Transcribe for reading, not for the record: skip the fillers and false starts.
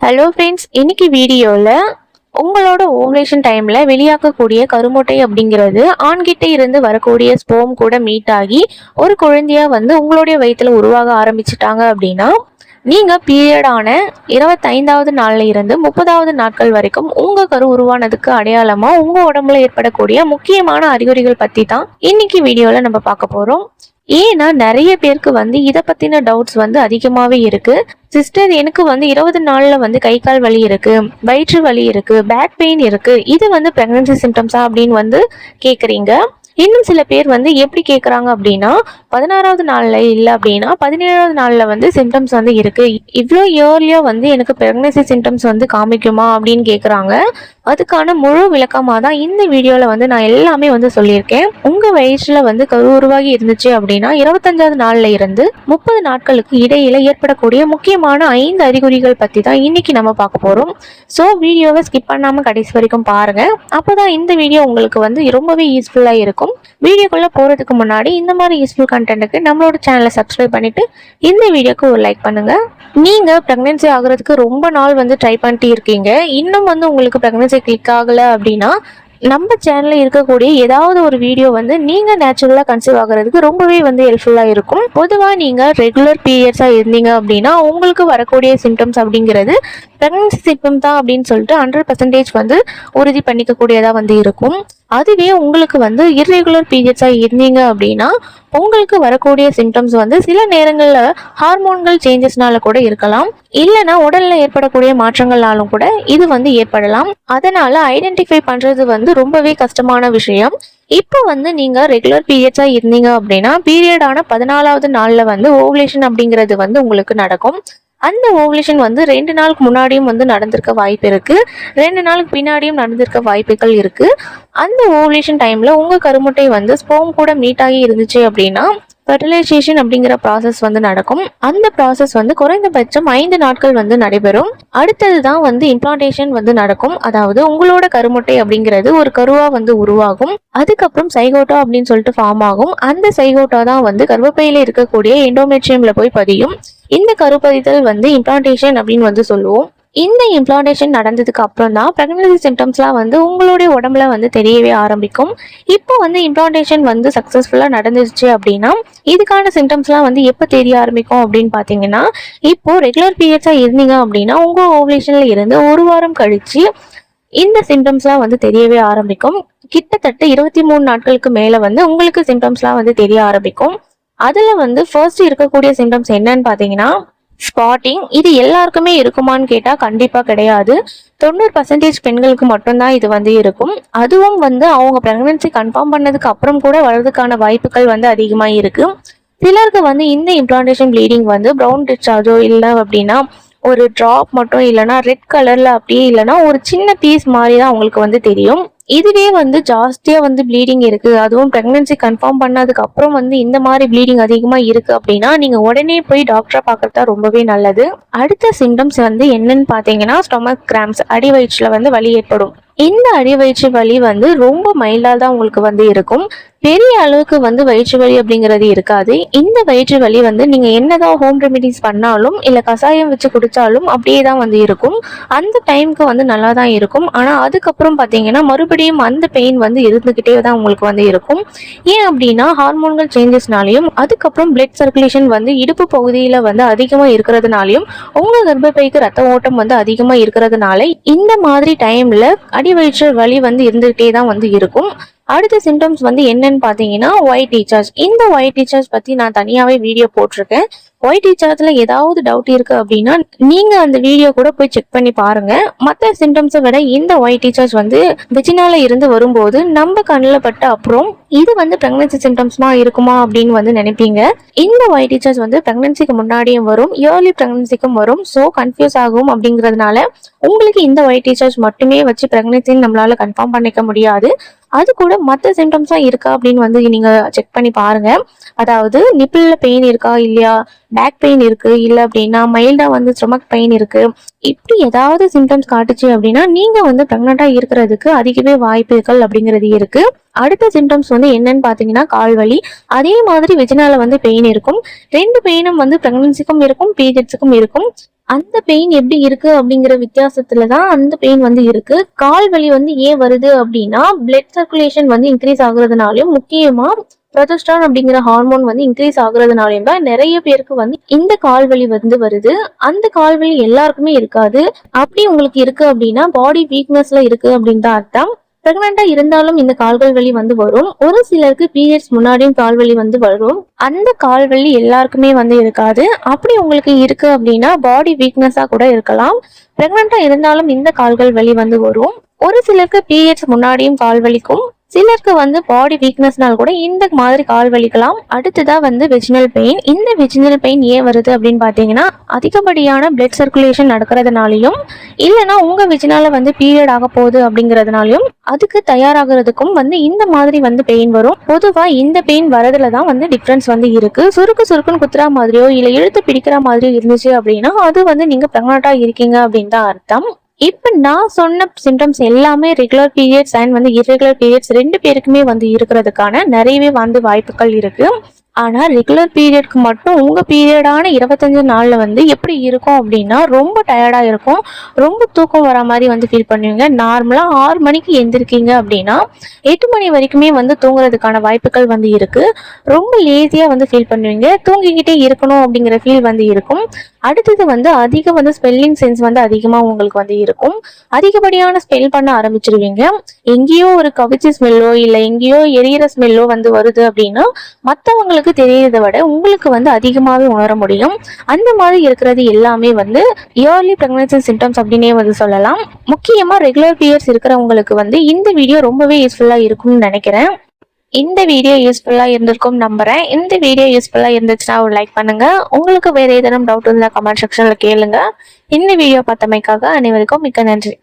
Hello friends, இன்னைக்கு வீடியோவில் உங்களோட ஓவலேஷன் டைமில் வெளியாக்கக்கூடிய கருமுட்டை அப்படிங்கிறது ஆண்கிட்ட இருந்து வரக்கூடிய ஸ்போம் கூட மீட் ஆகி ஒரு குழந்தையா உங்களுடைய வயிற்றுல உருவாக ஆரம்பிச்சிட்டாங்க அப்படின்னா நீங்கள் பீரியடான 25வது நாளில் இருந்து 30வது நாட்கள் வரைக்கும் உங்கள் கரு உருவானதுக்கு அடையாளமாக உங்கள் உடம்புல ஏற்படக்கூடிய முக்கியமான அறிகுறிகள் பற்றி தான் இன்னைக்கு வீடியோவில் நம்ம பார்க்க போகிறோம். ஏன்னா நிறைய பேருக்கு இதை பத்தின டவுட்ஸ் அதிகமாவே இருக்கு. சிஸ்டர், எனக்கு 20 நாள்ல கை கால் வலி இருக்கு, வயிற்று வலி இருக்கு, பேக் பெயின் இருக்கு, இது பிரெக்னன்சி சிம்டம்ஸா அப்படின்னு கேக்குறீங்க. இன்னும் சில பேர் எப்படி கேட்குறாங்க அப்படின்னா 16வது நாளில் இல்லை அப்படின்னா 17வது நாளில் சிம்டம்ஸ் இருக்கு, இவ்வளோ இயர்லியாக எனக்கு ப்ரெக்னன்சி சிம்டம்ஸ் காமிக்குமா அப்படின்னு கேட்குறாங்க. அதுக்கான முழு விளக்கமாக தான் இந்த வீடியோவில் நான் எல்லாமே சொல்லியிருக்கேன். உங்கள் வயிற்றில் கரு உருவாகி இருந்துச்சு அப்படின்னா 25வது நாளில் இருந்து 30 நாட்களுக்கு இடையில ஏற்படக்கூடிய முக்கியமான 5 அறிகுறிகள் பற்றி தான் இன்னைக்கு நம்ம பார்க்க போகிறோம். ஸோ வீடியோவை ஸ்கிப் பண்ணாமல் கடைசி வரைக்கும் பாருங்கள். அப்போ தான் இந்த வீடியோ உங்களுக்கு ரொம்பவே யூஸ்ஃபுல்லாக இருக்கும். வீடியோக்குள்ள போறதுக்கு முன்னாடி இந்த மாதிரி யூஸ்ஃபுல் கண்டென்ட்டுக்கு நம்மளோட சேனலை சப்ஸ்கிரைப் பண்ணிட்டு இந்த வீடியோக்கு ஒரு லைக் பண்ணுங்க. நீங்க பிரெக்னன்சி ஆகுறதுக்கு ரொம்ப நாள் ட்ரை பண்ணிட்டு இருக்கீங்க, இன்னும் உங்களுக்கு பிரெக்னன்சி கிளிக் ஆகல அப்படின்னா நம்ம சேனல்ல இருக்கக்கூடிய ஏதாவது ஒரு வீடியோ நீங்க நேச்சுரலா கன்சீவ் ஆகுறதுக்கு ரொம்பவே ஹெல்ப்ஃபுல்லா இருக்கும். பொதுவா நீங்க ரெகுலர் பீரியட்ஸா இருந்தீங்க அப்படின்னா உங்களுக்கு வரக்கூடிய சிம்டம்ஸ் அப்படிங்கிறது பிரெக்னன்சி சிம்டம் தான் அப்படின்னு சொல்லிட்டு 100% உறுதி பண்ணிக்க கூடியதா இருக்கும். அதுவே உங்களுக்கு இர்ரெகுலர் பீரியட்ஸா இருந்தீங்க அப்படின்னா உங்களுக்கு வரக்கூடிய சிம்டம்ஸ் சில நேரங்கள்ல ஹார்மோன்கள் சேஞ்சஸ்னால கூட இருக்கலாம், இல்லைன்னா உடல்ல ஏற்படக்கூடிய மாற்றங்கள்னாலும் கூட இது ஏற்படலாம். அதனால ஐடென்டிஃபை பண்றது ரொம்பவே கஷ்டமான விஷயம். இப்போ நீங்க ரெகுலர் பீரியட்ஸா இருந்தீங்க அப்படின்னா பீரியடான 14வது நாள்ல ஓவலேஷன் அப்படிங்கிறது உங்களுக்கு நடக்கும். அந்த ஓவலேஷன் 2 நாளுக்கு முன்னாடியும் நடந்திருக்க வாய்ப்பு இருக்கு, 2 நாளுக்கு பின்னாடியும் நடந்திருக்க வாய்ப்புகள் இருக்கு. அந்த ஓவலேஷன் டைம்ல உங்க கருமுட்டை ஸ்போம் கூட மீட் ஆகி இருந்துச்சு அப்படின்னா ஃபெர்டிலைசேஷன் அப்படிங்கிற ப்ராசஸ் நடக்கும். அந்த ப்ராசஸ் குறைந்தபட்சம் 5 நாட்கள் நடைபெறும். அடுத்தது தான் இம்ப்ளான்டேஷன் நடக்கும். அதாவது உங்களோட கருமுட்டை அப்படிங்கிறது ஒரு கருவா உருவாகும். அதுக்கப்புறம் சைகோட்டா அப்படின்னு சொல்லிட்டு ஃபார்ம் ஆகும். அந்த சைகோட்டா தான் கர்ப்பப்பையில இருக்கக்கூடிய எண்டோமெட்ரியம்ல போய் பதியும். இந்த கருப்பதித்தல் இம்ப்ளான்டேஷன் அப்படின்னு சொல்லுவோம். இந்த இம்ப்ளான்டேஷன் நடந்ததுக்கு அப்புறம் தான் பிரெக்னன்சி சிம்டம்ஸ்லாம் உங்களுடைய உடம்புல தெரியவே ஆரம்பிக்கும். இப்போ இம்ப்ளான்டேஷன் சக்சஸ்ஃபுல்லா நடந்துச்சு அப்படின்னா இதுக்கான சிம்டம்ஸ்லாம் எப்போ தெரிய ஆரம்பிக்கும் அப்படின்னு பார்த்தீங்கன்னா, இப்போ ரெகுலர் பீரியட்ஸா இருந்தீங்க அப்படின்னா உங்க ஓவலேஷன்ல இருந்து ஒரு வாரம் கழிச்சு இந்த சிம்டம்ஸ்லாம் தெரியவே ஆரம்பிக்கும். கிட்டத்தட்ட 23 நாட்களுக்கு மேல உங்களுக்கு சிம்டம்ஸ்லாம் தெரிய ஆரம்பிக்கும். அதுல ஃபர்ஸ்ட் இருக்கக்கூடிய சிம்டம்ஸ் என்னன்னு பார்த்தீங்கன்னா ஸ்பாட்டிங். இது எல்லாருக்குமே இருக்குமான்னு கேட்டா கண்டிப்பா கிடையாது. 90% பெண்களுக்கு மட்டும்தான் இது இருக்கும். அதுவும் அவங்க பிரெக்னன்சி கன்ஃபார்ம் பண்ணதுக்கு அப்புறம் கூட வர்றதுக்கான வாய்ப்புகள் அதிகமா இருக்கு. சிலருக்கு இந்த இம்ப்ளான்டேஷன் ப்ளீடிங் ப்ரௌன் டிஸ்சார்ஜோ இல்லை அப்படின்னா ஒரு டிராப் மட்டும், இல்லைன்னா ரெட் கலர்ல அப்படியே இல்லைன்னா ஒரு சின்ன பீஸ் மாதிரி தான் அவங்களுக்கு தெரியும். இதுவே ஜாஸ்தியா ப்ளீடிங் இருக்கு, அதுவும் பிரெக்னன்சி கன்ஃபார்ம் பண்ணதுக்கு அப்புறம் இந்த மாதிரி ப்ளீடிங் அதிகமா இருக்கு அப்படின்னா நீங்க உடனே போய் டாக்டரை பார்க்கறதா ரொம்பவே நல்லது. அடுத்த சிம்டம்ஸ் என்னன்னு பாத்தீங்கன்னா ஸ்டொமக் கிராம்ஸ், அடி வயிற்றுல வலி ஏற்படும். இந்த அடி வயிற்று வலி ரொம்ப மைல்டா தான் உங்களுக்கு இருக்கும். பெரிய அளவுக்கு வயிற்று வலி அப்படிங்கிறது இருக்காது. இந்த வயிற்று வலி நீங்க என்னதான் ஹோம் ரெமிடிஸ் பண்ணாலும் இல்ல கசாயம் வச்சு குடிச்சாலும் அப்படியே தான் இருக்கும். அந்த டைமுக்கு நல்லா தான் இருக்கும். ஆனா அதுக்கப்புறம் பாத்தீங்கன்னா மறுபடியும் அந்த பெயின் இருந்துகிட்டே தான் உங்களுக்கு இருக்கும். ஏன் அப்படின்னா ஹார்மோன்கள் சேஞ்சஸ்னாலையும் அதுக்கப்புறம் பிளட் சர்க்குலேஷன் இடுப்பு பகுதியில அதிகமா இருக்கிறதுனாலையும் உங்க கர்ப்பப்பைக்கு ரத்த ஓட்டம் அதிகமா இருக்கிறதுனால இந்த மாதிரி டைம்ல அடி வயிற்று வலி இருந்துகிட்டே தான் இருக்கும். அடுத்த சிம்டம்ஸ் என்னன்னு பாத்தீங்கன்னா ஒயிட் டிஸ்சார்ஜ். இந்த ஒயிட் டிஸ்சார்ஜ் பத்தி நான் தனியாவே வீடியோ போட்டிருக்கேன். ஒயிட் டிஸ்சார்ஜ்ல ஏதாவது டவுட் இருக்கு அப்படின்னா நீங்க அந்த வீடியோ கூட போய் செக் பண்ணி பாருங்க. மற்ற சிம்டம்ஸை விட இந்த ஒயிட் டிஸ்சார்ஜ் வெஜினால இருந்து வரும்போது நம்ம கண்ணில் பட்ட அப்புறம் இது பிரெக்னன்சி சிம்டம்ஸ்மா இருக்குமா அப்படின்னு நினைப்பீங்க. இந்த ஒயிட் டிஸ்சார்ஜ் பிரெக்னன்சிக்கு முன்னாடியும் வரும், இயர்லி பிரெக்னன்சிக்கும் வரும். ஸோ கன்ஃபியூஸ் ஆகும். அப்படிங்கிறதுனால உங்களுக்கு இந்த ஒயிட் டிஸ்சார்ஜ் மட்டுமே வச்சு பிரெக்னன்சின்னு நம்மளால கன்ஃபார்ம் பண்ணிக்க முடியாது. அது கூட மற்ற சிம்டம்ஸா இருக்கா அப்படின்னு நீங்க செக் பண்ணி பாருங்க. அதாவது நிப்பிள்ல பெயின் இருக்கா இல்லையா, பேக் பெயின் இருக்கு, இல்லை அப்படின்னா மைல்டா ஸ்டொமக் பெயின் இருக்கு, இப்படி ஏதாவது சிம்டம்ஸ் காட்டுச்சு அப்படின்னா நீங்க பிரெக்னண்டா இருக்கிறதுக்கு அதிகவே வாய்ப்புகள் அப்படிங்கிறது இருக்கு. அடுத்த சிம்டம்ஸ் என்னன்னு பாத்தீங்கன்னா கால்வலி. அதே மாதிரி வெஜினால பெயின் இருக்கும். 2 பெயினும் பிரெக்னன்சிக்கும் இருக்கும், பீரியட்ஸுக்கும் இருக்கும். அந்த பெயின் எப்படி இருக்கு அப்படிங்கிற வித்தியாசத்துல தான் அந்த பெயின் வந்து இருக்கு. கால் வலி வந்து ஏன் வருது அப்படின்னா பிளட் சர்க்குலேஷன் வந்து இன்க்ரீஸ் ஆகுறதுனாலயும், முக்கியமா ப்ரொஜெஸ்டரான் அப்படிங்கிற ஹார்மோன் வந்து இன்க்ரீஸ் ஆகுறதுனாலயும் தான் நிறைய பேருக்கு வந்து இந்த கால்வலி வந்து வருது. அந்த கால்வலி எல்லாருக்குமே இருக்காது. அப்படி உங்களுக்கு இருக்கு அப்படின்னா பாடி வீக்னஸ்ல இருக்கு அப்படின்னு தான் அர்த்தம். பிரெக்னண்டா இருந்தாலும் இந்த கால்கள் வலி வந்து வரும். ஒரு சிலருக்கு பீரியட்ஸ் முன்னாடியும் கால்வலி வந்து வரும். அந்த கால்வலி எல்லாருக்குமே வந்து இருக்காது. அப்படி உங்களுக்கு இருக்கு அப்படின்னா பாடி வீக்னஸா கூட இருக்கலாம். பிரெக்னண்டா இருந்தாலும் இந்த கால்கள் வலி வந்து வரும். ஒரு சிலருக்கு பீரியட்ஸ் முன்னாடியும் கால் வலிக்கும். சிலருக்கு வந்து பாடி வீக்னஸ்னால கூட இந்த மாதிரி கால் வலிக்கலாம். அடுத்ததான் வந்து வெஜினல் பெயின். இந்த வெஜினல் பெயின் ஏன் வருது அப்படின்னு பாத்தீங்கன்னா அதிகப்படியான பிளட் சர்க்குலேஷன் நடக்கிறதுனாலையும், இல்லைன்னா உங்க வெஜினால வந்து பீரியட் ஆக போகுது அப்படிங்கறதுனாலையும் அதுக்கு தயாராகிறதுக்கும் வந்து இந்த மாதிரி வந்து பெயின் வரும். பொதுவா இந்த பெயின் வரதுல தான் வந்து டிஃபரன்ஸ் வந்து இருக்கு. சுருக்குன்னு குத்துற மாதிரியோ இல்ல இழுத்து பிடிக்கிற மாதிரியோ இருந்துச்சு அப்படின்னா அது வந்து நீங்க பிரெக்னண்டா இருக்கீங்க அப்படின்னு தான் அர்த்தம். இப்ப நான் சொன்ன சிம்டம்ஸ் எல்லாமே ரெகுலர் பீரியட்ஸ் அண்ட் வந்து இர்ரெகுலர் பீரியட்ஸ் 2 பேருக்குமே வந்து இருக்கிறதுக்கான நிறையவே வந்து வாய்ப்புகள் இருக்கு. ஆனா ரெகுலர் பீரியட்க்கு மட்டும் உங்க பீரியடான 25 நாள்ல வந்து எப்படி இருக்கும் அப்படின்னா ரொம்ப டயர்டா இருக்கும். ரொம்ப தூக்கம் வர மாதிரி வந்து ஃபீல் பண்ணுவீங்க. நார்மலா 6 மணிக்கு எந்திருக்கீங்க அப்படின்னா 8 மணி வரைக்குமே வந்து தூங்குறதுக்கான வாய்ப்புகள் வந்து இருக்கு. ரொம்ப லேசியா வந்து ஃபீல் பண்ணுவீங்க. தூங்கிக்கிட்டே இருக்கணும் அப்படிங்கிற ஃபீல் வந்து இருக்கும். அடுத்தது வந்து அதிக வந்து ஸ்பெல்லிங் சென்ஸ் வந்து அதிகமா உங்களுக்கு வந்து இருக்கும். அதிகப்படியான ஸ்பெல் பண்ண ஆரம்பிச்சிருவீங்க. எங்கேயோ ஒரு கவிச்சி ஸ்மெல்லோ இல்ல எங்கேயோ எரியிற ஸ்மெல்லோ வந்து வருது அப்படின்னா மற்றவங்களுக்கு தெரியறதை விட உங்களுக்கு வந்து அதிகமாகவே உணர முடியும். அந்த மாதிரி இருக்கிறது எல்லாமே வந்து இயர்லி பிரெக்னன்சி சிம்டம்ஸ் அப்படின்னே வந்து சொல்லலாம். முக்கியமா ரெகுலர் பீரியட்ஸ் இருக்கிறவங்களுக்கு வந்து இந்த வீடியோ ரொம்பவே யூஸ்ஃபுல்லா இருக்கும்னு நினைக்கிறேன். இந்த வீடியோ யூஸ்ஃபுல்லா இருந்திருக்கும் நம்புறேன். இந்த வீடியோ யூஸ்ஃபுல்லா இருந்துச்சுன்னா ஒரு லைக் பண்ணுங்க. உங்களுக்கு வேற ஏதேனும் டவுட் இருந்தா கமெண்ட் செக்ஷன்ல கேளுங்க. இந்த வீடியோ பார்த்தமைக்காக அனைவருக்கும் மிக்க நன்றி.